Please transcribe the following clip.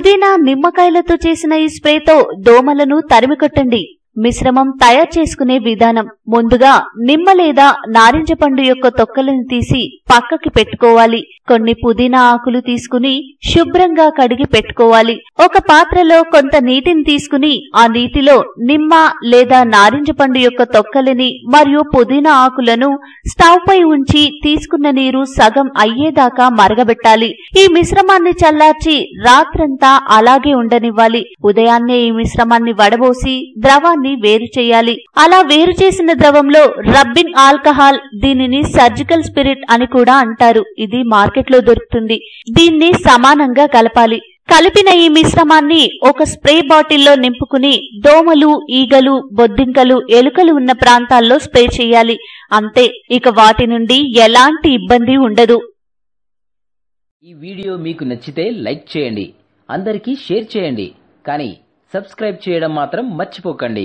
పుదీనా, నిమ్మకాయలతో చేసిన ఈ స్ప్రేతో దోమలను తరిమికొట్టండి. మిశ్రమం తయారు చేసుకునే విధానం: ముందుగా నిమ్మ లేదా నారింజ పండు యొక్క తొక్కలను తీసి పక్కకి పెట్టుకోవాలి. కొన్ని పుదీనా ఆకులు తీసుకుని శుభ్రంగా కడిగి పెట్టుకోవాలి. ఒక పాత్రలో కొంత నీటిని తీసుకుని ఆ నీటిలో నిమ్మ లేదా నారింజ పండు యొక్క తొక్కలని మరియు పుదీనా ఆకులను స్టవ్ పై ఉంచి తీసుకున్న నీరు సగం అయ్యేదాకా మరగబెట్టాలి. ఈ మిశ్రమాన్ని చల్లార్చి రాత్రంతా అలాగే ఉండనివ్వాలి. ఉదయాన్నే ఈ మిశ్రమాన్ని వడబోసి ద్రవాన్ని వేరు చేయాలి. అలా వేరు చేసిన ద్రవంలో రబ్బింగ్ ఆల్కహాల్, దీనిని సర్జికల్ స్పిరిట్ అని కూడా అంటారు, ఇది మార్కెట్లో దొరుకుతుంది. దీన్ని సమానంగా కలపాలి. కలిపిన ఈ మిశ్రమాన్ని ఒక స్ప్రే బాటిల్లో నింపుకుని దోమలు, ఈగలు, బొద్దింకలు, ఎలుకలు ఉన్న ప్రాంతాల్లో స్ప్రే చేయాలి. అంతే, ఇక వాటి నుండి ఎలాంటి ఇబ్బంది ఉండదు. ఈ వీడియో మీకు నచ్చితే లైక్ చేయండి, అందరికీ షేర్ చేయండి, కానీ సబ్స్క్రైబ్ చేయడం మాత్రం మర్చిపోకండి.